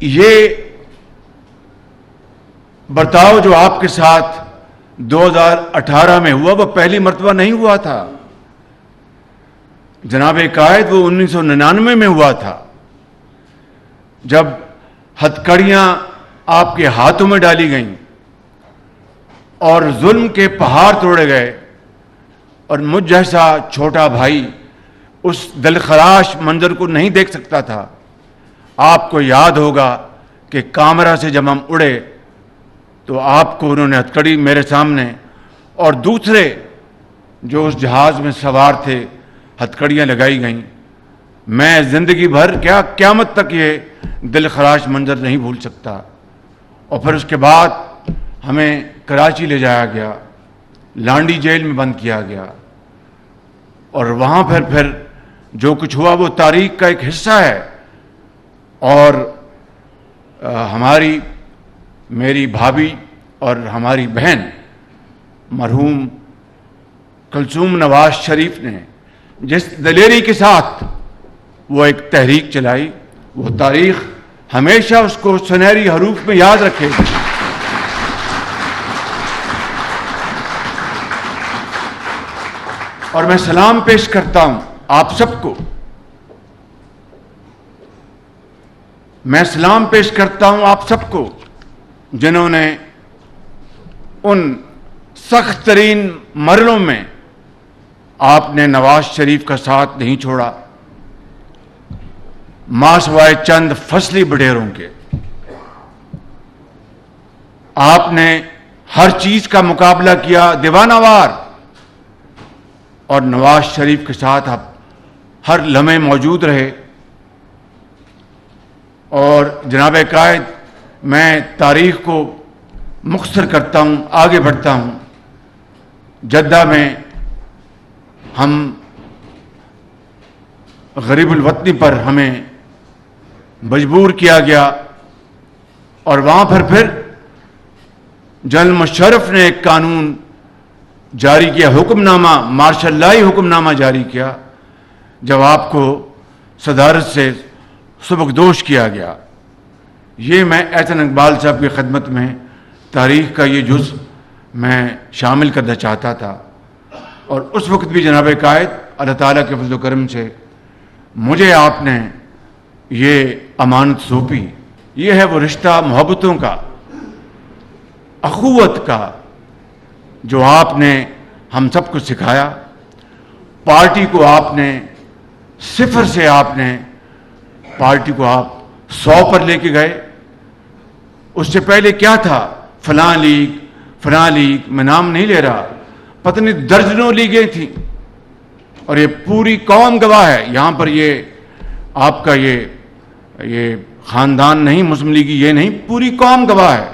یہ برتاؤ جو آپ کے ساتھ 2018 میں ہوا وہ پہلی مرتبہ نہیں ہوا تھا جناب قائد، وہ 1999 میں ہوا تھا جب ہتھکڑیاں آپ کے ہاتھوں میں ڈالی گئیں اور ظلم کے پہاڑ توڑے گئے، اور مجھ جیسا چھوٹا بھائی اس دلخراش منظر کو نہیں دیکھ سکتا تھا۔ آپ کو یاد ہوگا کہ کامرا سے جب ہم اڑے تو آپ کو انہوں نے ہتھکڑی میرے سامنے اور دوسرے جو اس جہاز میں سوار تھے ہتھکڑیاں لگائی گئیں۔ میں زندگی بھر کیا قیامت تک یہ دلخراش منظر نہیں بھول سکتا۔ اور پھر اس کے بعد ہمیں کراچی لے جایا گیا، لانڈی جیل میں بند کیا گیا، اور وہاں پھر جو کچھ ہوا وہ تاریخ کا ایک حصہ ہے۔ اور میری بھابھی اور ہماری بہن مرحوم کلثوم نواز شریف نے جس دلیری کے ساتھ وہ ایک تحریک چلائی، وہ تاریخ ہمیشہ اس کو سنہری حروف میں یاد رکھے گی۔ اور میں سلام پیش کرتا ہوں آپ سب کو، میں سلام پیش کرتا ہوں آپ سب کو جنہوں نے ان سخت ترین مرحلوں میں آپ نے نواز شریف کا ساتھ نہیں چھوڑا، ماں سوائے چند فصلی بڈیروں کے۔ آپ نے ہر چیز کا مقابلہ کیا دیوانہ وار، اور نواز شریف کے ساتھ آپ ہر لمحے موجود رہے۔ اور جناب قائد، میں تاریخ کو مختصر کرتا ہوں، آگے بڑھتا ہوں۔ جدہ میں ہم غریب الوطنی پر ہمیں مجبور کیا گیا، اور وہاں پھر جنرل مشرف نے ایک قانون جاری کیا، حکم نامہ، مارشل لائی حکم نامہ جاری کیا، جب آپ کو صدارت سے سبکدوش کیا گیا۔ یہ میں احسن اقبال صاحب کی خدمت میں تاریخ کا یہ جز میں شامل کرنا چاہتا تھا۔ اور اس وقت بھی جناب قائد اللہ تعالیٰ کے فضل و کرم سے مجھے آپ نے یہ امانت سونپی۔ یہ ہے وہ رشتہ محبتوں کا، اخوت کا، جو آپ نے ہم سب کو سکھایا۔ پارٹی کو آپ نے صفر سے آپ نے پارٹی کو آپ 100 پر لے کے گئے۔ اس سے پہلے کیا تھا؟ فلاں لیگ، میں نام نہیں لے رہا، پتہ نہیں درجنوں لیگیں تھیں، اور یہ پوری قوم گواہ ہے۔ یہاں پر یہ آپ کا یہ خاندان نہیں، مسلم لیگی یہ نہیں، پوری قوم گواہ ہے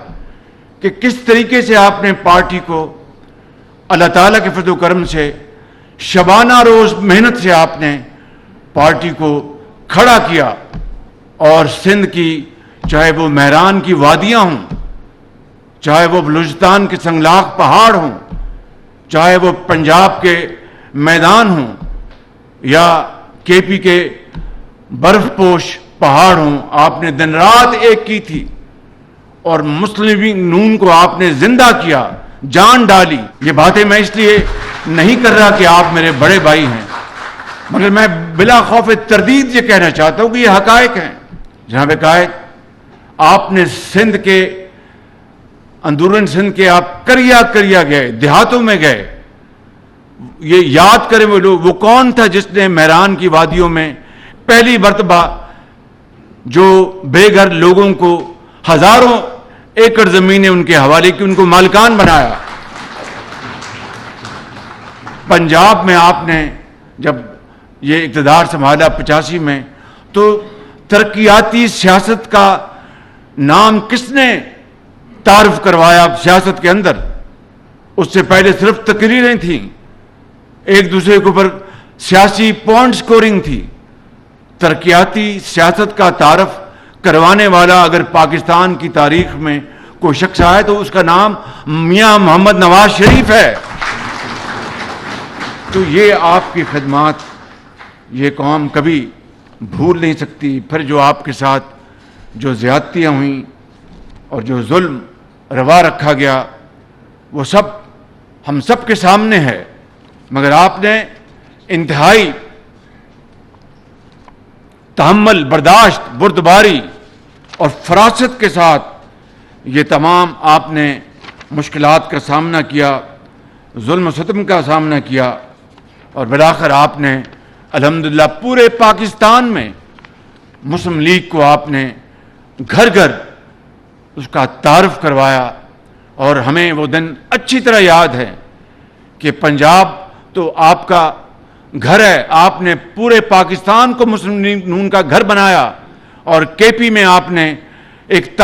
کہ کس طریقے سے آپ نے پارٹی کو اللہ تعالیٰ کے فضل و کرم سے شبانہ روز محنت سے آپ نے پارٹی کو کھڑا کیا۔ اور سندھ کی چاہے وہ مہران کی وادیاں ہوں، چاہے وہ بلوچستان کے سنگلاخ پہاڑ ہوں، چاہے وہ پنجاب کے میدان ہوں، یا کے پی کے برف پوش پہاڑ ہوں، آپ نے دن رات ایک کی تھی، اور مسلم لیگ نون کو آپ نے زندہ کیا، جان ڈالی۔ یہ باتیں میں اس لیے نہیں کر رہا کہ آپ میرے بڑے بھائی ہیں، مگر میں بلا خوف تردید یہ کہنا چاہتا ہوں کہ یہ حقائق ہیں۔ جناب قائد، آپ نے سندھ کے اندرون سندھ کے آپ کریا گئے، دیہاتوں میں گئے۔ یہ یاد کریں وہ لوگ، وہ کون تھا جس نے مہران کی وادیوں میں پہلی مرتبہ جو بے گھر لوگوں کو ہزاروں ایکڑ زمینیں ان کے حوالے کی، ان کو مالکان بنایا۔ پنجاب میں آپ نے جب یہ اقتدار سنبھالا 85 میں، تو ترقیاتی سیاست کا نام کس نے تعارف کروایا سیاست کے اندر؟ اس سے پہلے صرف تقریریں تھیں، ایک دوسرے کے اوپر سیاسی پوائنٹ سکورنگ تھی۔ ترقیاتی سیاست کا تعارف کروانے والا اگر پاکستان کی تاریخ میں کوئی شخص آئے تو اس کا نام میاں محمد نواز شریف ہے۔ تو یہ آپ کی خدمات یہ قوم کبھی بھول نہیں سکتی۔ پھر جو آپ کے ساتھ جو زیادتیاں ہوئیں اور جو ظلم روا رکھا گیا وہ سب ہم سب کے سامنے ہے، مگر آپ نے انتہائی تحمل، برداشت، بردباری اور فراست کے ساتھ یہ تمام آپ نے مشکلات کا سامنا کیا، ظلم و ستم کا سامنا کیا، اور بالآخر آپ نے الحمدللہ پورے پاکستان میں مسلم لیگ کو آپ نے گھر گھر اس کا تعارف کروایا۔ اور ہمیں وہ دن اچھی طرح یاد ہے کہ پنجاب تو آپ کا گھر ہے، آپ نے پورے پاکستان کو مسلم لیگ نون کا گھر بنایا، اور کے پی میں آپ نے ایک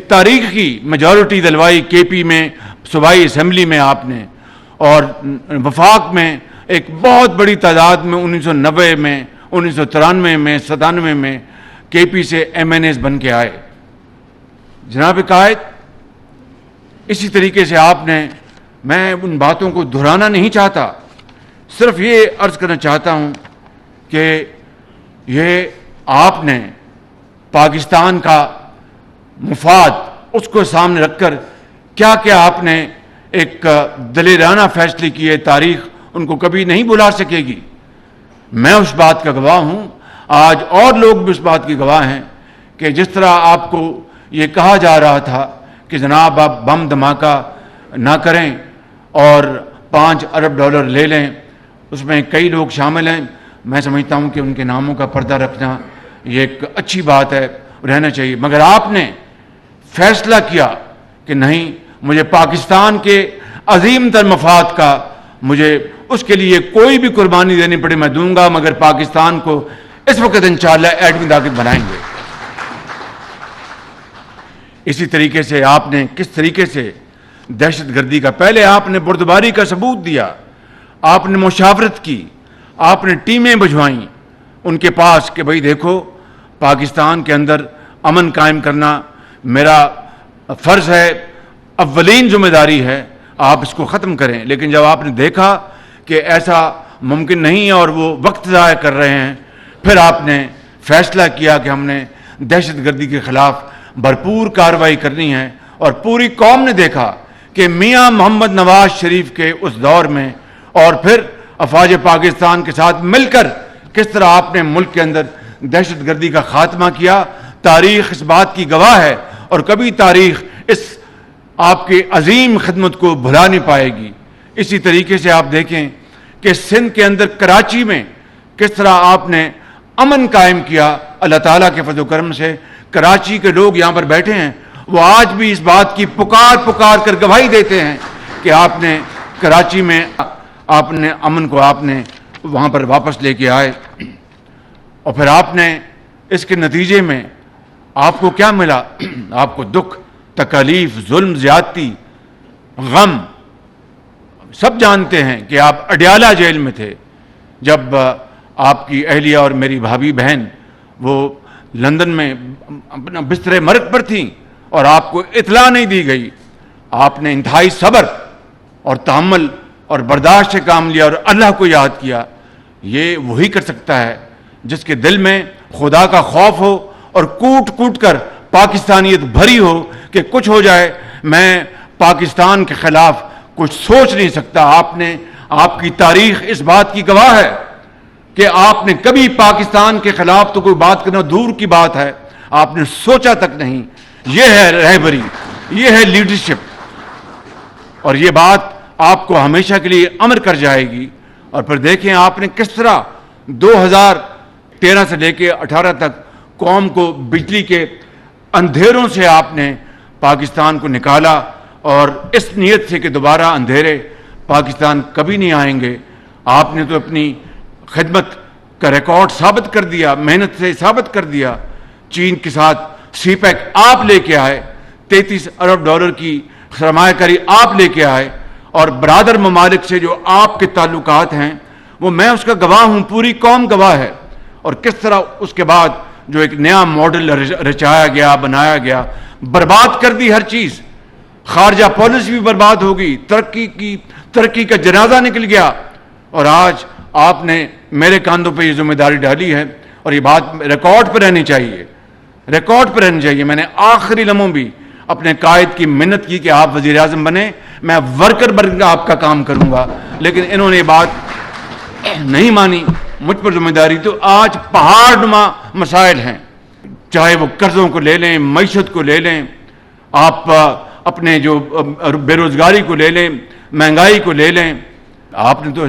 تاریخی میجورٹی دلوائی، کے پی میں صوبائی اسمبلی میں آپ نے، اور وفاق میں ایک بہت بڑی تعداد میں 1990 میں، 1993 میں، 97 میں کے پی سے ایم این ایز بن کے آئے۔ جناب قائد، اسی طریقے سے آپ نے، میں ان باتوں کو دہرانا نہیں چاہتا، صرف یہ عرض کرنا چاہتا ہوں کہ یہ آپ نے پاکستان کا مفاد اس کو سامنے رکھ کر کیا کیا آپ نے ایک دلیرانہ فیصلے کیے، تاریخ ان کو کبھی نہیں بلا سکے گی۔ میں اس بات کا گواہ ہوں، آج اور لوگ بھی اس بات کی گواہ ہیں کہ جس طرح آپ کو یہ کہا جا رہا تھا کہ جناب آپ بم دھماکہ نہ کریں اور $5 ارب لے لیں، اس میں کئی لوگ شامل ہیں، میں سمجھتا ہوں کہ ان کے ناموں کا پردہ رکھنا یہ ایک اچھی بات ہے، رہنا چاہیے، مگر آپ نے فیصلہ کیا کہ نہیں، مجھے پاکستان کے عظیم تر مفاد کا، مجھے اس کے لیے کوئی بھی قربانی دینی پڑے میں دوں گا، مگر پاکستان کو اس وقت انشاءاللہ ایٹمی طاقت بنائیں گے۔ اسی طریقے سے آپ نے کس طریقے سے دہشت گردی کا، پہلے آپ نے بردباری کا ثبوت دیا، آپ نے مشاورت کی، آپ نے ٹیمیں بھجوائیں ان کے پاس کہ بھئی دیکھو، پاکستان کے اندر امن قائم کرنا میرا فرض ہے، اولین ذمہ داری ہے، آپ اس کو ختم کریں۔ لیکن جب آپ نے دیکھا کہ ایسا ممکن نہیں ہے اور وہ وقت ضائع کر رہے ہیں، پھر آپ نے فیصلہ کیا کہ ہم نے دہشت گردی کے خلاف بھرپور کارروائی کرنی ہے، اور پوری قوم نے دیکھا کہ میاں محمد نواز شریف کے اس دور میں اور پھر افواج پاکستان کے ساتھ مل کر کس طرح آپ نے ملک کے اندر دہشت گردی کا خاتمہ کیا۔ تاریخ اس بات کی گواہ ہے، اور کبھی تاریخ اس آپ کی عظیم خدمت کو بھلا نہیں پائے گی۔ اسی طریقے سے آپ دیکھیں کہ سندھ کے اندر کراچی میں کس طرح آپ نے امن قائم کیا، اللہ تعالیٰ کے فضل و کرم سے کراچی کے لوگ یہاں پر بیٹھے ہیں، وہ آج بھی اس بات کی پکار کر گواہی دیتے ہیں کہ آپ نے کراچی میں آپ نے امن کو آپ نے وہاں پر واپس لے کے آئے، اور پھر آپ نے اس کے نتیجے میں آپ کو کیا ملا؟ آپ کو دکھ، تکالیف، ظلم، زیادتی، غم، سب جانتے ہیں کہ آپ اڈیالہ جیل میں تھے جب آپ کی اہلیہ اور میری بھابھی بہن وہ لندن میں اپنا بستر مرگ پر تھیں اور آپ کو اطلاع نہیں دی گئی۔ آپ نے انتہائی صبر اور تحمل اور برداشت سے کام لیا اور اللہ کو یاد کیا۔ یہ وہی کر سکتا ہے جس کے دل میں خدا کا خوف ہو اور کوٹ کر پاکستانیت بھری ہو کہ کچھ ہو جائے میں پاکستان کے خلاف کچھ سوچ نہیں سکتا۔ آپ کی تاریخ اس بات کی گواہ ہے کہ آپ نے کبھی پاکستان کے خلاف تو کوئی بات کرنا دور کی بات ہے، آپ نے سوچا تک نہیں۔ یہ ہے رہبری، یہ ہے لیڈرشپ، اور یہ بات آپ کو ہمیشہ کے لیے امر کر جائے گی۔ اور پھر دیکھیں آپ نے کس طرح 2013 سے لے کے 18 تک قوم کو بجلی کے اندھیروں سے آپ نے پاکستان کو نکالا، اور اس نیت سے کہ دوبارہ اندھیرے پاکستان کبھی نہیں آئیں گے۔ آپ نے تو اپنی خدمت کا ریکارڈ ثابت کر دیا، محنت سے ثابت کر دیا۔ چین کے ساتھ سی پیک آپ لے کے آئے، $33 ارب کی سرمایہ کاری آپ لے کے آئے، اور برادر ممالک سے جو آپ کے تعلقات ہیں وہ میں اس کا گواہ ہوں، پوری قوم گواہ ہے۔ اور کس طرح اس کے بعد جو ایک نیا ماڈل رچایا گیا، بنایا گیا، برباد کر دی ہر چیز، خارجہ پالیسی بھی برباد ہو گئی، ترقی کا جنازہ نکل گیا، اور آج آپ نے میرے کاندھوں پہ یہ ذمہ داری ڈالی ہے، اور یہ بات ریکارڈ پہ رہنی چاہیے ریکارڈ پر رہنی چاہیے. میں نے آخری لمحوں بھی اپنے قائد کی منت کی کہ آپ وزیر اعظم بنیں, میں ورکر بن کر آپ کا کام کروں گا, لیکن انہوں نے یہ بات نہیں مانی. مجھ پر ذمہ داری. تو آج پہاڑ نما مسائل ہیں, چاہے وہ قرضوں کو لے لیں, معیشت کو لے لیں, آپ اپنے جو بے روزگاری کو لے لیں, مہنگائی کو لے لیں. آپ نے تو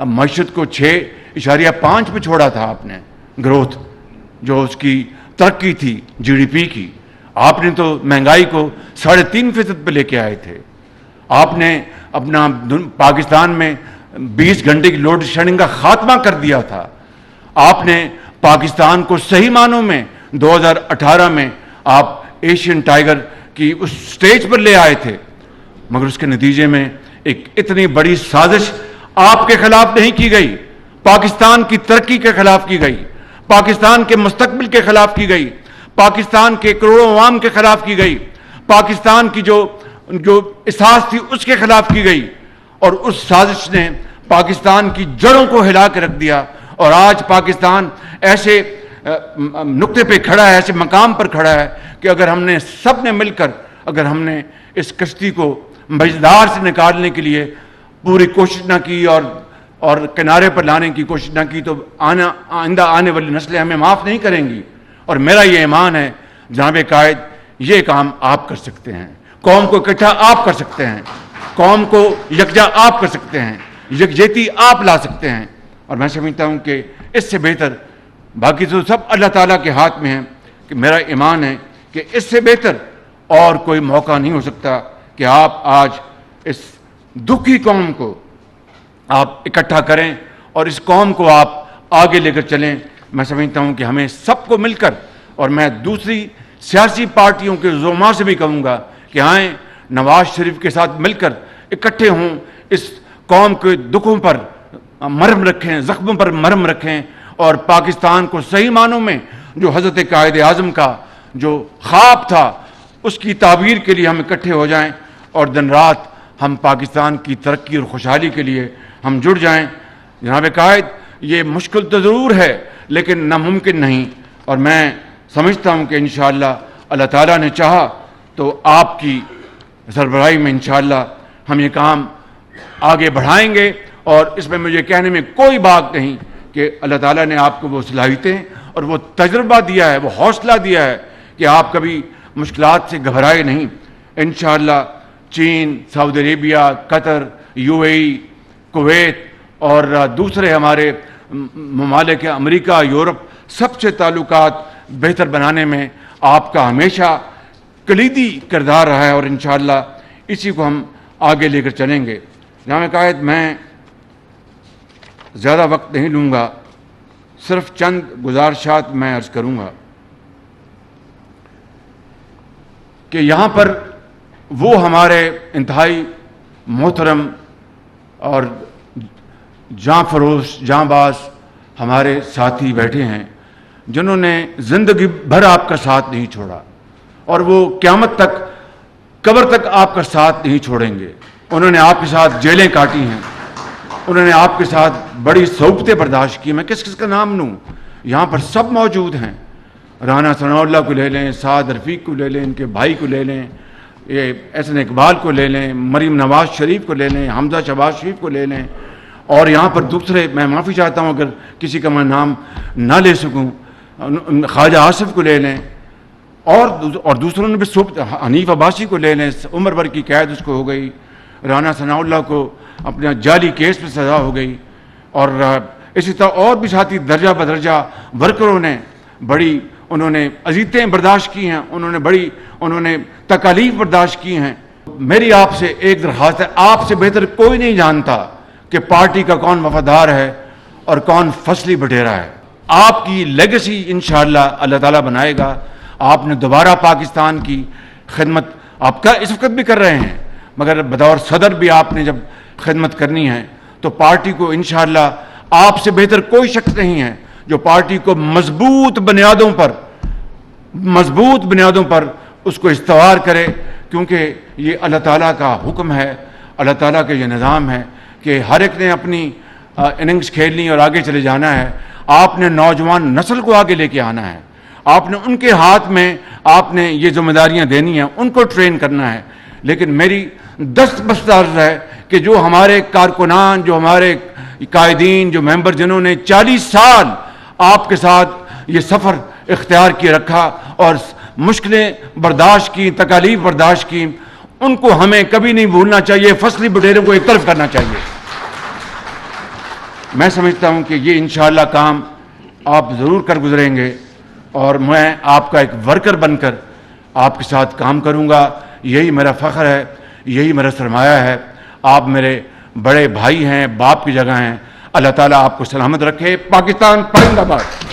معیشت کو 6.5 پہ چھوڑا تھا, آپ نے گروتھ جو اس کی ترقی تھی جی ڈی پی کی, آپ نے تو مہنگائی کو 3.5% پہ لے کے آئے تھے. آپ نے اپنا پاکستان میں 20 گھنٹے کی لوڈ شیڈنگ کا خاتمہ کر دیا تھا. آپ نے پاکستان کو صحیح معنوں میں 2018 میں آپ ایشین ٹائیگر کی اس سٹیج پر لے آئے تھے, مگر اس کے نتیجے میں ایک اتنی بڑی سازش آپ کے خلاف نہیں کی گئی, پاکستان کی ترقی کے خلاف کی گئی, پاکستان کے مستقبل کے خلاف کی گئی, پاکستان کے کروڑوں عوام کے خلاف کی گئی, پاکستان کی جو احساس تھی اس کے خلاف کی گئی. اور اس سازش نے پاکستان کی جڑوں کو ہلا کے رکھ دیا, اور آج پاکستان ایسے نقطے پہ کھڑا ہے, ایسے مقام پر کھڑا ہے کہ اگر ہم نے سب نے مل کر اگر ہم نے اس کشتی کو مجدار سے نکالنے کے لیے پوری کوشش نہ کی اور کنارے پر لانے کی کوشش نہ کی, تو آئندہ آنے والی نسلیں ہمیں معاف نہیں کریں گی. اور میرا یہ ایمان ہے جناب قائد, یہ کام آپ کر سکتے ہیں, قوم کو اکٹھا آپ کر سکتے ہیں, قوم کو یکجا آپ کر سکتے ہیں, یکجہتی آپ لا سکتے ہیں. اور میں سمجھتا ہوں کہ اس سے بہتر, باقی تو سب اللہ تعالیٰ کے ہاتھ میں ہے, کہ میرا ایمان ہے کہ اس سے بہتر اور کوئی موقع نہیں ہو سکتا کہ آپ آج اس دکھی قوم کو آپ اکٹھا کریں اور اس قوم کو آپ آگے لے کر چلیں. میں سمجھتا ہوں کہ ہمیں سب کو مل کر, اور میں دوسری سیاسی پارٹیوں کے زعماء سے بھی کہوں گا کہ آئیں نواز شریف کے ساتھ مل کر اکٹھے ہوں, اس قوم کے دکھوں پر مرہم رکھیں, زخموں پر مرہم رکھیں, اور پاکستان کو صحیح معنوں میں جو حضرت قائد اعظم کا جو خواب تھا اس کی تعبیر کے لیے ہم اکٹھے ہو جائیں, اور دن رات ہم پاکستان کی ترقی اور خوشحالی کے لیے ہم جڑ جائیں. جناب قائد, یہ مشکل تو ضرور ہے لیکن ناممکن نہیں, اور میں سمجھتا ہوں کہ انشاءاللہ اللہ تعالیٰ نے چاہا تو آپ کی سربراہی میں انشاءاللہ ہم یہ کام آگے بڑھائیں گے. اور اس میں مجھے کہنے میں کوئی بات نہیں کہ اللہ تعالیٰ نے آپ کو وہ صلاحیتیں اور وہ تجربہ دیا ہے, وہ حوصلہ دیا ہے کہ آپ کبھی مشکلات سے گھبرائے نہیں. انشاءاللہ چین, سعودی عربیہ, قطر, UAE, کویت اور دوسرے ہمارے ممالک امریکہ, یورپ, سب سے تعلقات بہتر بنانے میں آپ کا ہمیشہ کلیدی کردار رہا ہے, اور انشاءاللہ اسی کو ہم آگے لے کر چلیں گے. جناب قائد, میں زیادہ وقت نہیں لوں گا, صرف چند گزارشات میں عرض کروں گا کہ یہاں پر وہ ہمارے انتہائی محترم اور جاں فروش, جاں باز ہمارے ساتھی بیٹھے ہیں جنہوں نے زندگی بھر آپ کا ساتھ نہیں چھوڑا, اور وہ قیامت تک, قبر تک آپ کا ساتھ نہیں چھوڑیں گے. انہوں نے آپ کے ساتھ جیلیں کاٹی ہیں, انہوں نے آپ کے ساتھ بڑی صعوبتیں برداشت کی. میں کس کس کا نام لوں, یہاں پر سب موجود ہیں. رانا ثناء اللہ کو لے لیں, سعد رفیق کو لے لیں, ان کے بھائی کو لے لیں, یہ احسن اقبال کو لے لیں, مریم نواز شریف کو لے لیں, حمزہ شہباز شریف کو لے لیں, اور یہاں پر دوسرے, میں معافی چاہتا ہوں اگر کسی کا میں نام نہ لے سکوں, خواجہ آصف کو لے لیں, اور دوسروں نے بھی حنیف عباسی کو لے لیں, عمر بھر کی قید اس کو ہو گئی. رانا ثناء اللہ کو اپنے جعلی کیس پہ سزا ہو گئی, اور اسی طرح اور بھی ساتھی درجہ بدرجہ ورکروں نے بڑی, انہوں نے اذیتیں برداشت کی ہیں, انہوں نے تکالیف برداشت کی ہیں. میری آپ سے ایک درخواست ہے, آپ سے بہتر کوئی نہیں جانتا کہ پارٹی کا کون وفادار ہے اور کون فصلی بٹیرا ہے. آپ کی لیگسی انشاءاللہ اللہ تعالیٰ بنائے گا. آپ نے دوبارہ پاکستان کی خدمت آپ کا اس وقت بھی کر رہے ہیں, مگر بطور صدر بھی آپ نے جب خدمت کرنی ہے تو پارٹی کو انشاءاللہ آپ سے بہتر کوئی شخص نہیں ہے جو پارٹی کو مضبوط بنیادوں پر اس کو استوار کرے, کیونکہ یہ اللہ تعالیٰ کا حکم ہے, اللہ تعالیٰ کا یہ نظام ہے کہ ہر ایک نے اپنی اننگز کھیلنی اور آگے چلے جانا ہے. آپ نے نوجوان نسل کو آگے لے کے آنا ہے, آپ نے ان کے ہاتھ میں آپ نے یہ ذمہ داریاں دینی ہیں، ان کو ٹرین کرنا ہے. لیکن میری دست عرض ہے کہ جو ہمارے کارکنان، جو ہمارے قائدین، جو ممبر جنہوں نے 40 سال آپ کے ساتھ یہ سفر اختیار کیے رکھا اور مشکلیں برداشت کی، تکالیف برداشت کی، ان کو ہمیں کبھی نہیں بھولنا چاہیے، فصلی بٹیروں کو ایک طرف کرنا چاہیے. میں سمجھتا ہوں کہ یہ انشاءاللہ کام آپ ضرور کر گزریں گے اور میں آپ کا ایک ورکر بن کر آپ کے ساتھ کام کروں گا. یہی میرا فخر ہے، یہی میرا سرمایہ ہے. آپ میرے بڑے بھائی ہیں، باپ کی جگہ ہیں. اللہ تعالیٰ آپ کو سلامت رکھے. پاکستان زندہ باد.